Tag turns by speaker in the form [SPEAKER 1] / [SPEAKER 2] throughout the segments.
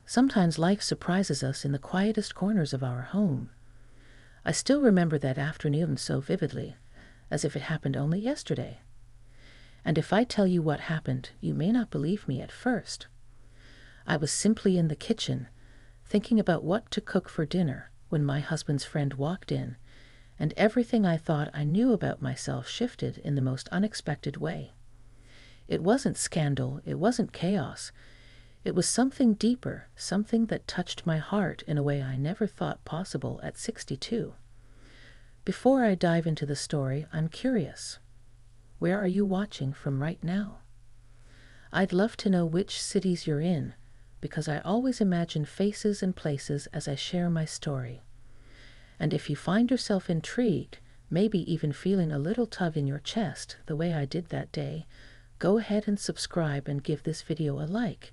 [SPEAKER 1] Sometimes life surprises us in the quietest corners of our home. I still remember that afternoon so vividly, as if it happened only yesterday. And if I tell you what happened, you may not believe me at first. I was simply in the kitchen, thinking about what to cook for dinner when my husband's friend walked in, and everything I thought I knew about myself shifted in the most unexpected way. It wasn't scandal, it wasn't chaos. It was something deeper, something that touched my heart in a way I never thought possible at 62. Before I dive into the story, I'm curious. Where are you watching from right now? I'd love to know which cities you're in, because I always imagine faces and places as I share my story. And if you find yourself intrigued, maybe even feeling a little tug in your chest the way I did that day, go ahead and subscribe and give this video a like.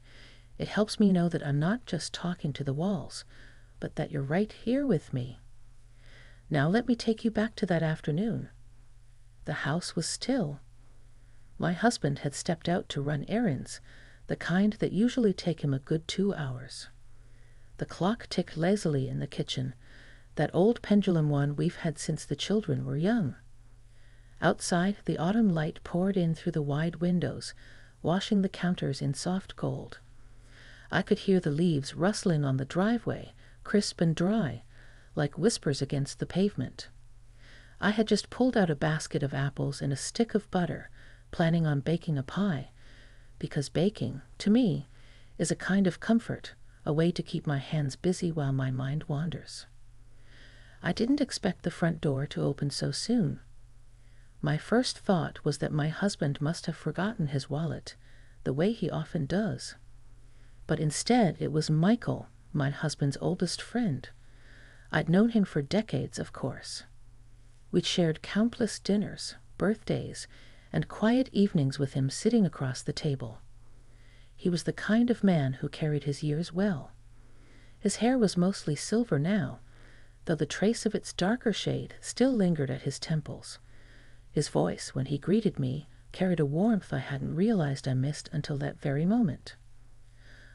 [SPEAKER 1] It helps me know that I'm not just talking to the walls, but that you're right here with me. Now let me take you back to that afternoon. The house was still. My husband had stepped out to run errands, the kind that usually take him a good 2 hours. The clock ticked lazily in the kitchen, that old pendulum one we've had since the children were young. Outside, the autumn light poured in through the wide windows, washing the counters in soft gold. I could hear the leaves rustling on the driveway, crisp and dry, like whispers against the pavement. I had just pulled out a basket of apples and a stick of butter, planning on baking a pie, because baking, to me, is a kind of comfort, a way to keep my hands busy while my mind wanders. I didn't expect the front door to open so soon. My first thought was that my husband must have forgotten his wallet, the way he often does. But instead, it was Michael, my husband's oldest friend. I'd known him for decades, of course. We'd shared countless dinners, birthdays, and quiet evenings with him sitting across the table. He was the kind of man who carried his years well. His hair was mostly silver now, though the trace of its darker shade still lingered at his temples. His voice, when he greeted me, carried a warmth I hadn't realized I missed until that very moment.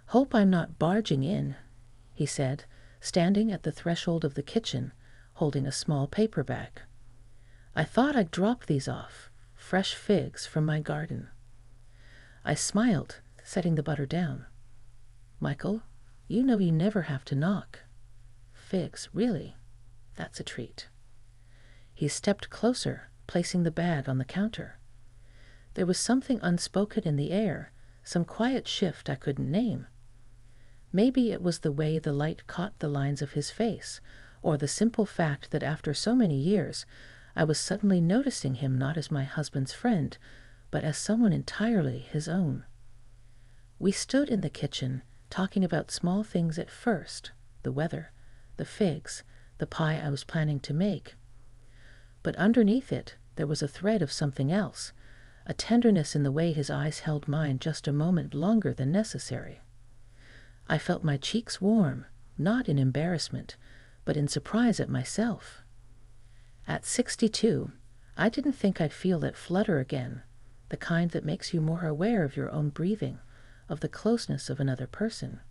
[SPEAKER 1] "Hope I'm not barging in," he said, standing at the threshold of the kitchen, holding a small paper bag. "I thought I'd drop these off, fresh figs from my garden." I smiled, setting the butter down. "Michael, you know you never have to knock." "Figs, really? That's a treat." He stepped closer, placing the bag on the counter. There was something unspoken in the air, some quiet shift I couldn't name. Maybe it was the way the light caught the lines of his face, or the simple fact that after so many years, I was suddenly noticing him not as my husband's friend, but as someone entirely his own. We stood in the kitchen, talking about small things at first, the weather, the figs, the pie I was planning to make. But underneath it, there was a thread of something else, a tenderness in the way his eyes held mine just a moment longer than necessary. I felt my cheeks warm, not in embarrassment, but in surprise at myself. At 62, I didn't think I'd feel that flutter again, the kind that makes you more aware of your own breathing, of the closeness of another person.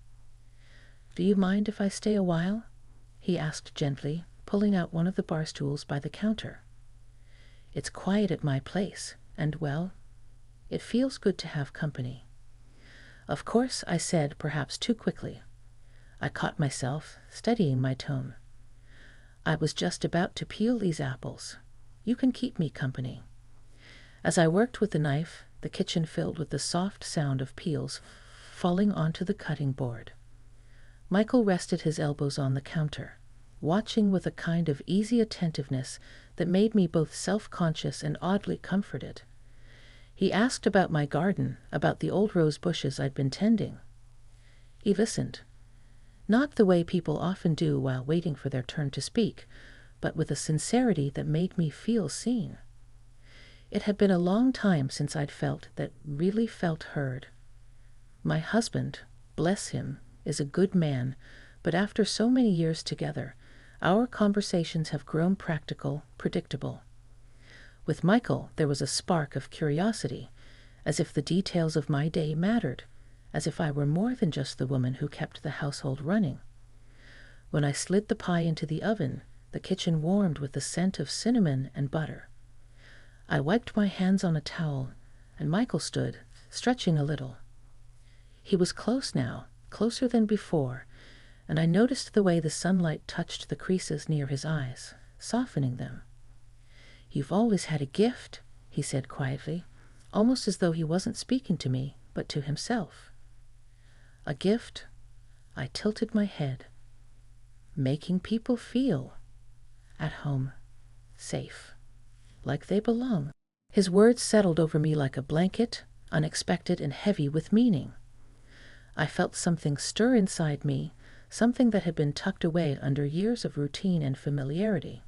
[SPEAKER 1] "Do you mind if I stay a while?" he asked gently, pulling out one of the bar stools by the counter. "It's quiet at my place, and, well, it feels good to have company." "Of course," I said, perhaps too quickly. I caught myself, steadying my tone. "I was just about to peel these apples. You can keep me company." As I worked with the knife, the kitchen filled with the soft sound of peels falling onto the cutting board. Michael rested his elbows on the counter, watching with a kind of easy attentiveness that made me both self-conscious and oddly comforted. He asked about my garden, about the old rose bushes I'd been tending. He listened, not the way people often do while waiting for their turn to speak, but with a sincerity that made me feel seen. It had been a long time since I'd really felt heard. My husband, bless him, is a good man, but after so many years together, our conversations have grown practical, predictable. With Michael, there was a spark of curiosity, as if the details of my day mattered, as if I were more than just the woman who kept the household running. When I slid the pie into the oven, the kitchen warmed with the scent of cinnamon and butter. I wiped my hands on a towel, and Michael stood, stretching a little. He was close now, closer than before, and I noticed the way the sunlight touched the creases near his eyes, softening them. "You've always had a gift," he said quietly, almost as though he wasn't speaking to me, but to himself. "A gift?" I tilted my head. "Making people feel at home, safe, like they belong." His words settled over me like a blanket, unexpected and heavy with meaning. I felt something stir inside me, something that had been tucked away under years of routine and familiarity.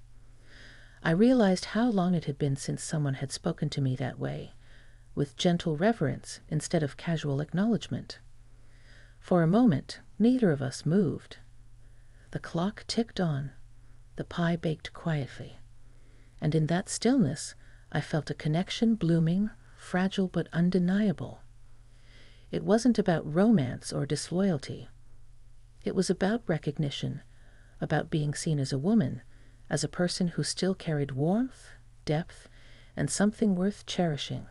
[SPEAKER 1] I realized how long it had been since someone had spoken to me that way, with gentle reverence instead of casual acknowledgement. For a moment, neither of us moved. The clock ticked on, the pie baked quietly, and in that stillness I felt a connection blooming, fragile but undeniable. It wasn't about romance or disloyalty. It was about recognition, about being seen as a woman, as a person who still carried warmth, depth, and something worth cherishing.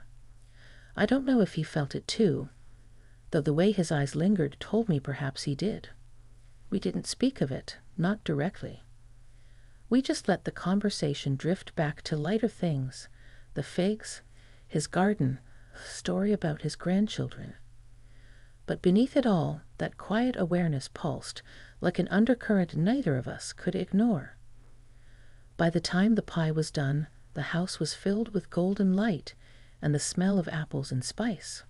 [SPEAKER 1] I don't know if he felt it too, though the way his eyes lingered told me perhaps he did. We didn't speak of it, not directly. We just let the conversation drift back to lighter things, the figs, his garden, a story about his grandchildren. But beneath it all, that quiet awareness pulsed, like an undercurrent neither of us could ignore. By the time the pie was done, the house was filled with golden light and the smell of apples and spice.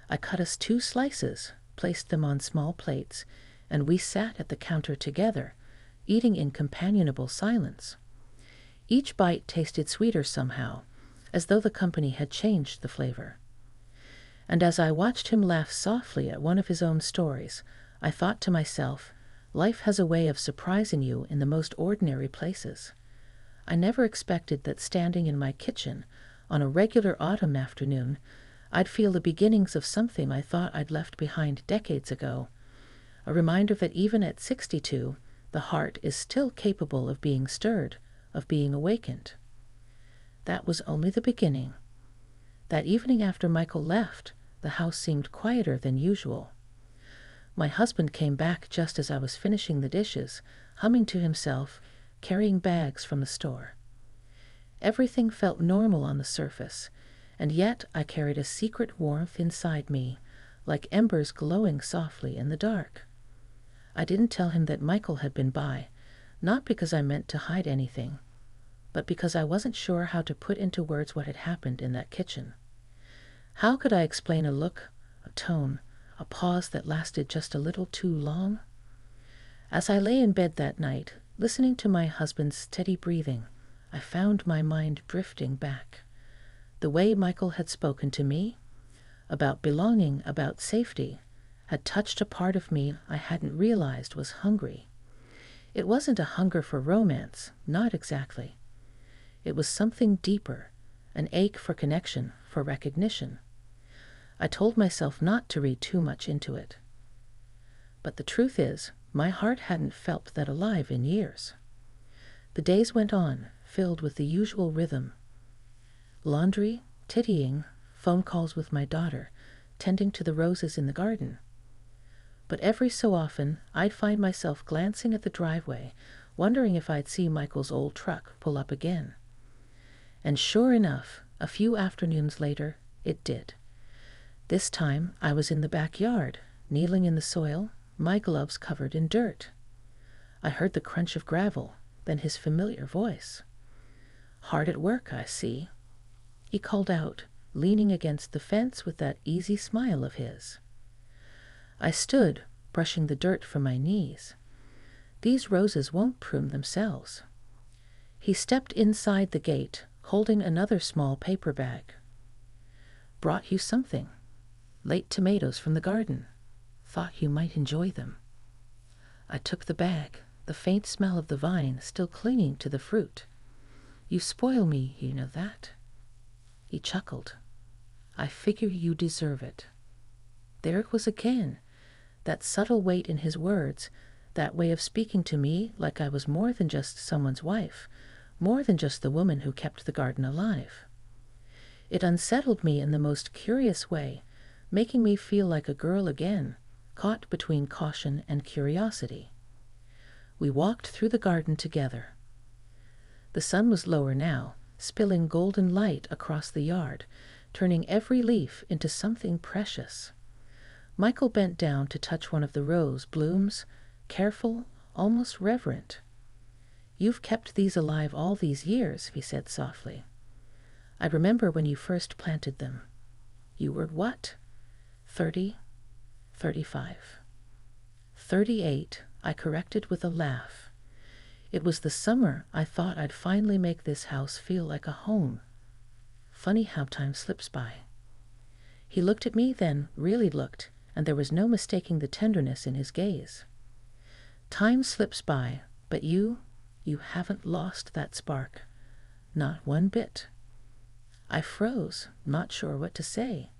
[SPEAKER 1] I cut us 2 slices, placed them on small plates, and we sat at the counter together, eating in companionable silence. Each bite tasted sweeter somehow, as though the company had changed the flavor. And as I watched him laugh softly at one of his own stories, I thought to myself, life has a way of surprising you in the most ordinary places. I never expected that standing in my kitchen on a regular autumn afternoon, I'd feel the beginnings of something I thought I'd left behind decades ago, a reminder that even at 62, the heart is still capable of being stirred, of being awakened. That was only the beginning. That evening after Michael left, the house seemed quieter than usual. My husband came back just as I was finishing the dishes, humming to himself, carrying bags from the store. Everything felt normal on the surface, and yet I carried a secret warmth inside me, like embers glowing softly in the dark. I didn't tell him that Michael had been by, not because I meant to hide anything, but because I wasn't sure how to put into words what had happened in that kitchen. How could I explain a look, a tone, a pause that lasted just a little too long? As I lay in bed that night, listening to my husband's steady breathing, I found my mind drifting back. The way Michael had spoken to me, about belonging, about safety, had touched a part of me I hadn't realized was hungry. It wasn't a hunger for romance, not exactly. It was something deeper, an ache for connection, for recognition. I told myself not to read too much into it. But the truth is, my heart hadn't felt that alive in years. The days went on, filled with the usual rhythm. Laundry, tittying, phone calls with my daughter, tending to the roses in the garden. But every so often, I'd find myself glancing at the driveway, wondering if I'd see Michael's old truck pull up again. And sure enough, a few afternoons later, it did. This time, I was in the backyard, kneeling in the soil, my gloves covered in dirt. I heard the crunch of gravel, then his familiar voice. "Hard at work, I see," he called out, leaning against the fence with that easy smile of his. I stood, brushing the dirt from my knees. These roses won't prune themselves. He stepped inside the gate, holding another small paper bag. "Brought you something. Late tomatoes from the garden. Thought you might enjoy them." I took the bag, the faint smell of the vine still clinging to the fruit. "You spoil me, you know that." He chuckled. "I figure you deserve it." There it was again, that subtle weight in his words, that way of speaking to me like I was more than just someone's wife, more than just the woman who kept the garden alive. It unsettled me in the most curious way, making me feel like a girl again, caught between caution and curiosity. We walked through the garden together. The sun was lower now, spilling golden light across the yard, turning every leaf into something precious. Michael bent down to touch one of the rose blooms, careful, almost reverent. "You've kept these alive all these years," he said softly. "I remember when you first planted them. You were what? 30, 35. 38, I corrected with a laugh. It was the summer I thought I'd finally make this house feel like a home. Funny how time slips by." He looked at me then, really looked, and there was no mistaking the tenderness in his gaze. "Time slips by, but you haven't lost that spark. Not one bit." I froze, not sure what to say.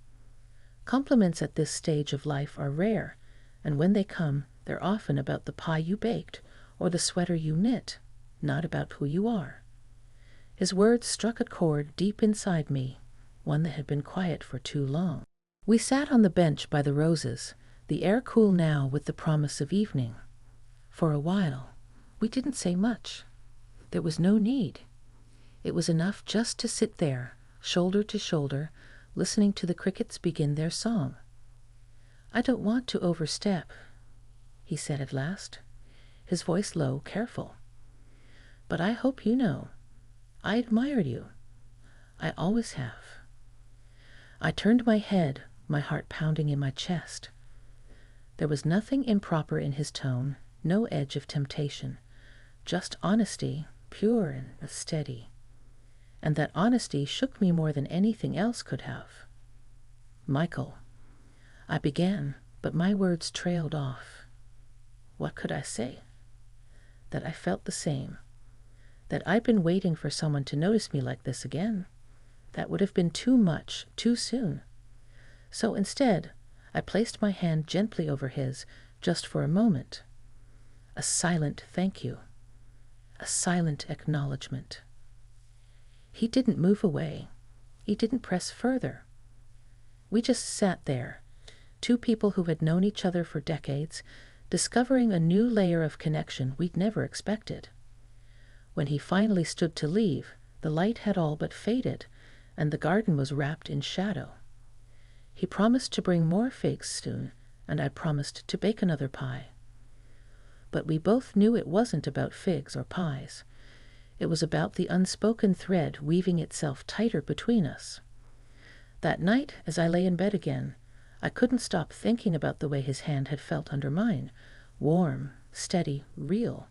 [SPEAKER 1] Compliments at this stage of life are rare, and when they come, they're often about the pie you baked or the sweater you knit, not about who you are. His words struck a chord deep inside me, one that had been quiet for too long. We sat on the bench by the roses, the air cool now with the promise of evening. For a while, we didn't say much. There was no need. It was enough just to sit there, shoulder to shoulder, listening to the crickets begin their song. "I don't want to overstep," he said at last, his voice low, careful. "But I hope you know, I admired you. I always have." I turned my head, my heart pounding in my chest. There was nothing improper in his tone, no edge of temptation, just honesty, pure and steady. And that honesty shook me more than anything else could have. "Michael," I began, but my words trailed off. What could I say? That I felt the same. That I'd been waiting for someone to notice me like this again. That would have been too much, too soon. So instead, I placed my hand gently over his, just for a moment. A silent thank you. A silent acknowledgement. He didn't move away. He didn't press further. We just sat there, two people who had known each other for decades, discovering a new layer of connection we'd never expected. When he finally stood to leave, the light had all but faded, and the garden was wrapped in shadow. He promised to bring more figs soon, and I promised to bake another pie. But we both knew it wasn't about figs or pies. It was about the unspoken thread weaving itself tighter between us. That night, as I lay in bed again, I couldn't stop thinking about the way his hand had felt under mine, warm, steady, real.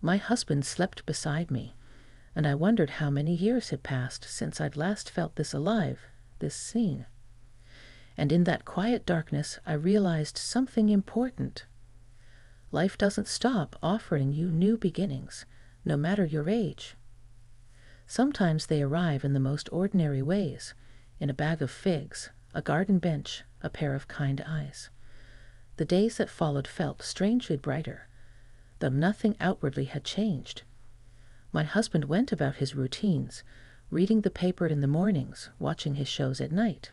[SPEAKER 1] My husband slept beside me, and I wondered how many years had passed since I'd last felt this alive, this seen. And in that quiet darkness, I realized something important. Life doesn't stop offering you new beginnings, no matter your age. Sometimes they arrive in the most ordinary ways, in a bag of figs, a garden bench, a pair of kind eyes. The days that followed felt strangely brighter, though nothing outwardly had changed. My husband went about his routines, reading the paper in the mornings, watching his shows at night.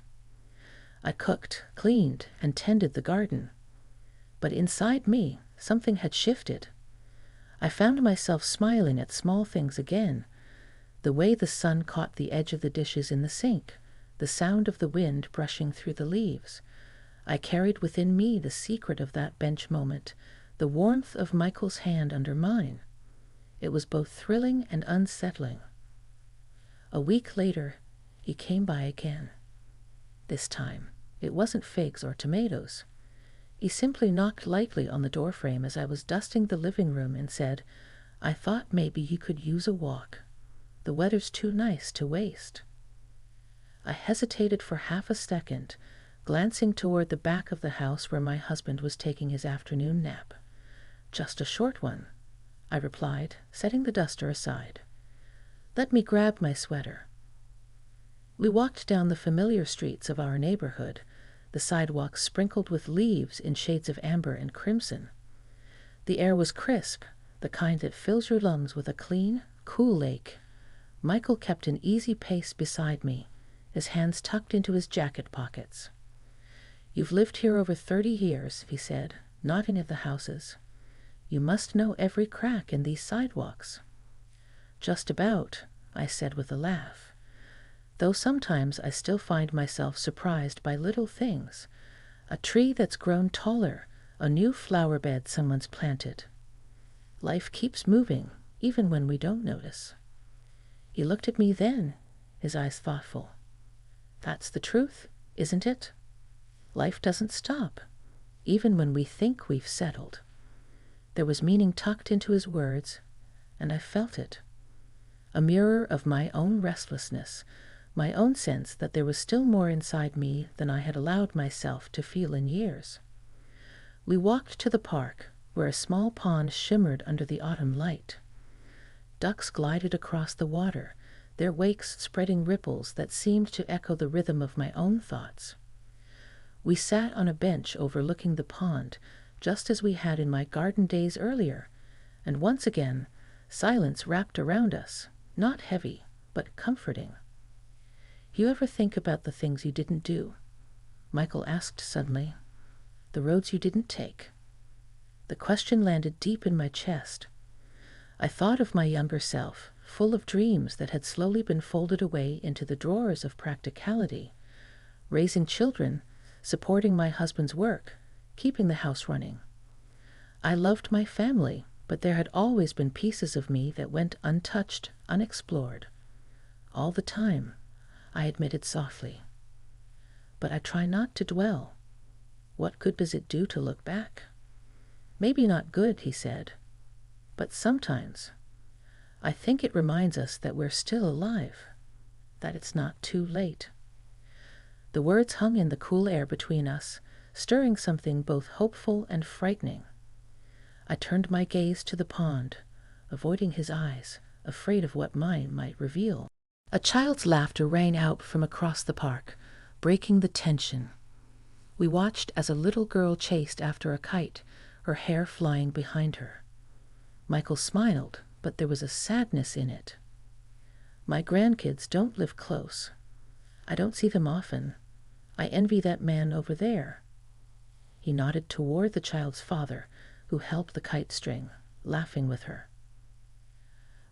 [SPEAKER 1] I cooked, cleaned, and tended the garden. But inside me, something had shifted. I found myself smiling at small things again, the way the sun caught the edge of the dishes in the sink, the sound of the wind brushing through the leaves. I carried within me the secret of that bench moment, the warmth of Michael's hand under mine. It was both thrilling and unsettling. A week later, he came by again. This time, it wasn't figs or tomatoes. He simply knocked lightly on the doorframe as I was dusting the living room and said, "I thought maybe you could use a walk. The weather's too nice to waste." I hesitated for half a second, glancing toward the back of the house where my husband was taking his afternoon nap. "Just a short one," I replied, setting the duster aside. "Let me grab my sweater." We walked down the familiar streets of our neighborhood, the sidewalks sprinkled with leaves in shades of amber and crimson. The air was crisp, the kind that fills your lungs with a clean, cool lake. Michael kept an easy pace beside me, his hands tucked into his jacket pockets. "You've lived here over 30 years, he said, "not any of the houses. You must know every crack in these sidewalks." "Just about," I said with a laugh, though sometimes I still find myself surprised by little things. A tree that's grown taller, a new flower bed someone's planted. Life keeps moving, even when we don't notice. He looked at me then, his eyes thoughtful. "That's the truth, isn't it? Life doesn't stop, even when we think we've settled." There was meaning tucked into his words, and I felt it. A mirror of my own restlessness, my own sense that there was still more inside me than I had allowed myself to feel in years. We walked to the park, where a small pond shimmered under the autumn light. Ducks glided across the water, their wakes spreading ripples that seemed to echo the rhythm of my own thoughts. We sat on a bench overlooking the pond, just as we had in my garden days earlier, and once again, silence wrapped around us, not heavy, but comforting. "You ever think about the things you didn't do?" Michael asked suddenly. "The roads you didn't take?" The question landed deep in my chest. I thought of my younger self, full of dreams that had slowly been folded away into the drawers of practicality. Raising children, supporting my husband's work, keeping the house running. I loved my family, but there had always been pieces of me that went untouched, unexplored. All the time, I admitted softly. But I try not to dwell. What good does it do to look back? "Maybe not good," he said, "but sometimes I think it reminds us that we're still alive, that it's not too late." The words hung in the cool air between us, stirring something both hopeful and frightening. I turned my gaze to the pond, avoiding his eyes, afraid of what mine might reveal. A child's laughter rang out from across the park, breaking the tension. We watched as a little girl chased after a kite, her hair flying behind her. Michael smiled, but there was a sadness in it. "My grandkids don't live close. I don't see them often. I envy that man over there." He nodded toward the child's father, who held the kite string, laughing with her.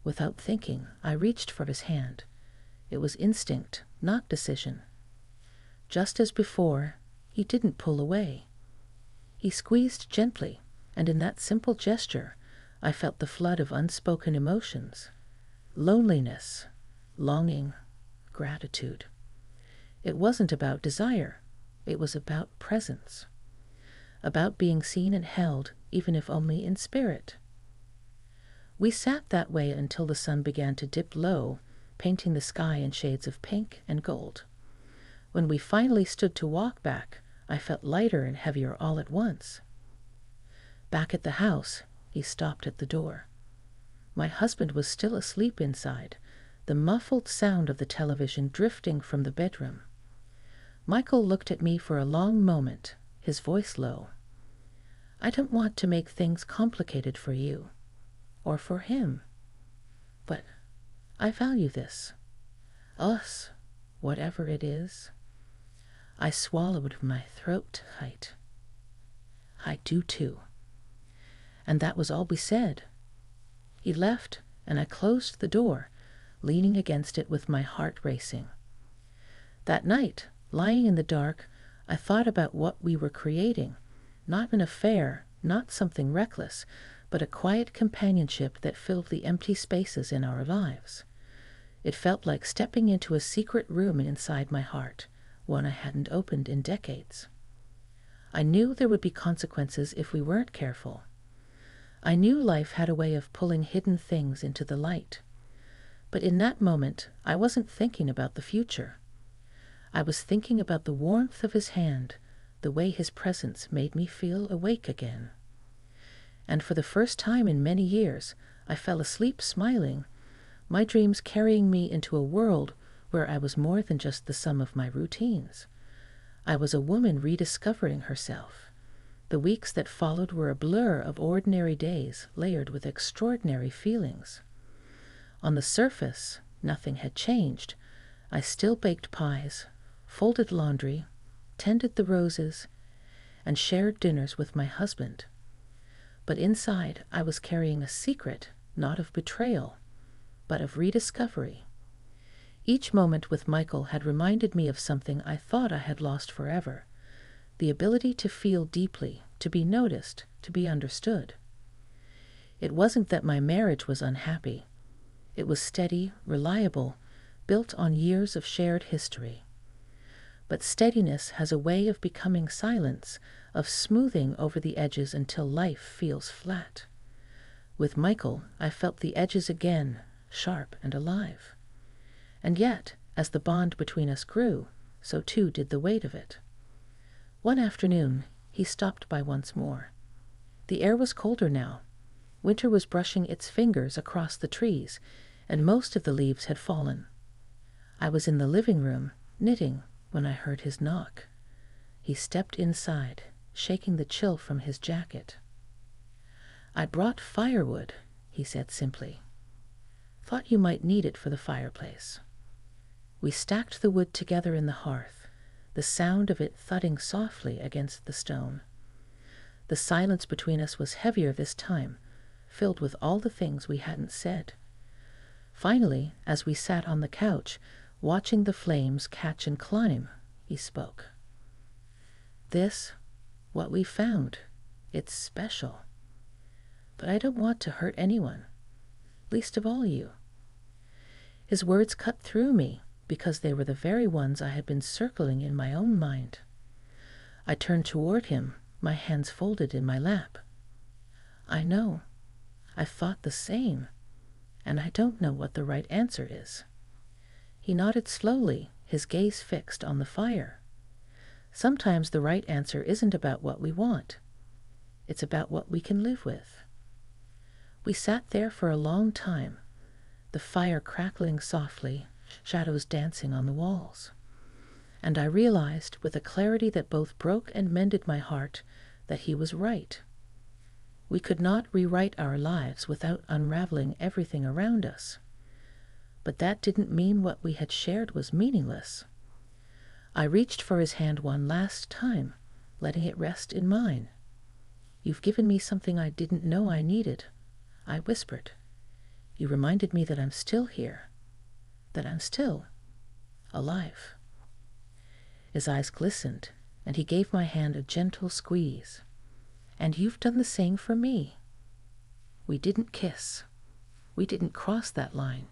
[SPEAKER 1] Without thinking, I reached for his hand. It was instinct, not decision. Just as before, he didn't pull away. He squeezed gently, and in that simple gesture, I felt the flood of unspoken emotions. Loneliness, longing, gratitude. It wasn't about desire. It was about presence. About being seen and held, even if only in spirit. We sat that way until the sun began to dip low, painting the sky in shades of pink and gold. When we finally stood to walk back, I felt lighter and heavier all at once. Back at the house, he stopped at the door. My husband was still asleep inside, the muffled sound of the television drifting from the bedroom. Michael looked at me for a long moment, his voice low. "I don't want to make things complicated for you, or for him. But I value this. Us, whatever it is." I swallowed, my throat tight. "I do too." And that was all we said. He left, and I closed the door, leaning against it with my heart racing. That night, lying in the dark, I thought about what we were creating, not an affair, not something reckless, but a quiet companionship that filled the empty spaces in our lives. It felt like stepping into a secret room inside my heart, one I hadn't opened in decades. I knew there would be consequences if we weren't careful. I knew life had a way of pulling hidden things into the light. But in that moment, I wasn't thinking about the future. I was thinking about the warmth of his hand, the way his presence made me feel awake again. And for the first time in many years, I fell asleep smiling, my dreams carrying me into a world where I was more than just the sum of my routines. I was a woman rediscovering herself. The weeks that followed were a blur of ordinary days layered with extraordinary feelings. On the surface, nothing had changed. I still baked pies, folded laundry, tended the roses, and shared dinners with my husband. But inside, I was carrying a secret, not of betrayal, but of rediscovery. Each moment with Michael had reminded me of something I thought I had lost forever, the ability to feel deeply, to be noticed, to be understood. It wasn't that my marriage was unhappy. It was steady, reliable, built on years of shared history. But steadiness has a way of becoming silence, of smoothing over the edges until life feels flat. With Michael, I felt the edges again, sharp and alive. And yet, as the bond between us grew, so too did the weight of it. One afternoon, he stopped by once more. The air was colder now. Winter was brushing its fingers across the trees, and most of the leaves had fallen. I was in the living room, knitting, when I heard his knock. He stepped inside, shaking the chill from his jacket. "I brought firewood," he said simply. "Thought you might need it for the fireplace." We stacked the wood together in the hearth, the sound of it thudding softly against the stone. The silence between us was heavier this time, filled with all the things we hadn't said. Finally, as we sat on the couch, watching the flames catch and climb, he spoke. "This, what we found, it's special. But I don't want to hurt anyone, least of all you." His words cut through me because they were the very ones I had been circling in my own mind. I turned toward him, my hands folded in my lap. "I know. I've thought the same, and I don't know what the right answer is." He nodded slowly, his gaze fixed on the fire. "Sometimes the right answer isn't about what we want. It's about what we can live with." We sat there for a long time, the fire crackling softly, shadows dancing on the walls. And I realized, with a clarity that both broke and mended my heart, that he was right. We could not rewrite our lives without unraveling everything around us. But that didn't mean what we had shared was meaningless. I reached for his hand one last time, letting it rest in mine. "You've given me something I didn't know I needed," I whispered. "You reminded me that I'm still here, that I'm still alive." His eyes glistened, and he gave my hand a gentle squeeze. "And you've done the same for me." We didn't kiss. We didn't cross that line.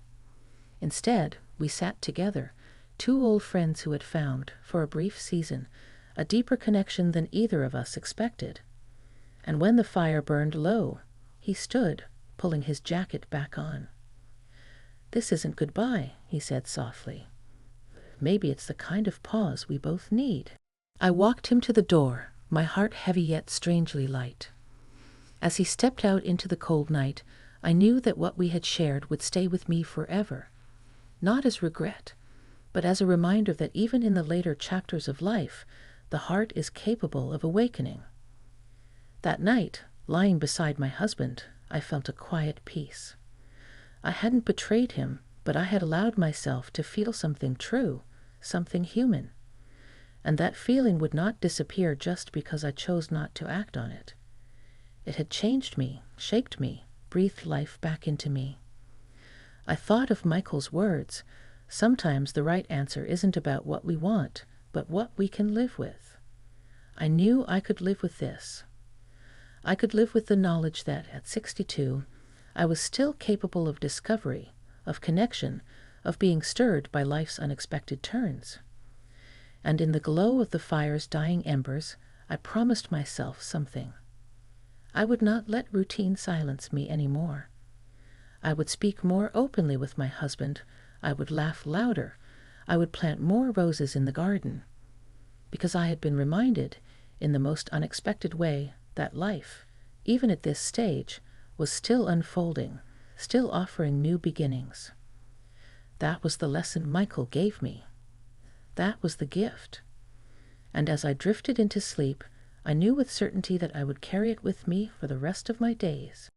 [SPEAKER 1] Instead, we sat together, two old friends who had found, for a brief season, a deeper connection than either of us expected. And when the fire burned low, he stood, pulling his jacket back on. "This isn't goodbye," he said softly. "Maybe it's the kind of pause we both need." I walked him to the door, my heart heavy yet strangely light. As he stepped out into the cold night, I knew that what we had shared would stay with me forever, not as regret, but as a reminder that even in the later chapters of life, the heart is capable of awakening. That night, lying beside my husband, I felt a quiet peace. I hadn't betrayed him, but I had allowed myself to feel something true, something human. And that feeling would not disappear just because I chose not to act on it. It had changed me, shaped me, breathed life back into me. I thought of Michael's words. Sometimes the right answer isn't about what we want, but what we can live with. I knew I could live with this. I could live with the knowledge that, at 62, I was still capable of discovery, of connection, of being stirred by life's unexpected turns. And in the glow of the fire's dying embers, I promised myself something. I would not let routine silence me any more. I would speak more openly with my husband. I would laugh louder. I would plant more roses in the garden. Because I had been reminded, in the most unexpected way, that life, even at this stage, was still unfolding, still offering new beginnings. That was the lesson Michael gave me. That was the gift. and as I drifted into sleep, I knew with certainty that I would carry it with me for the rest of my days.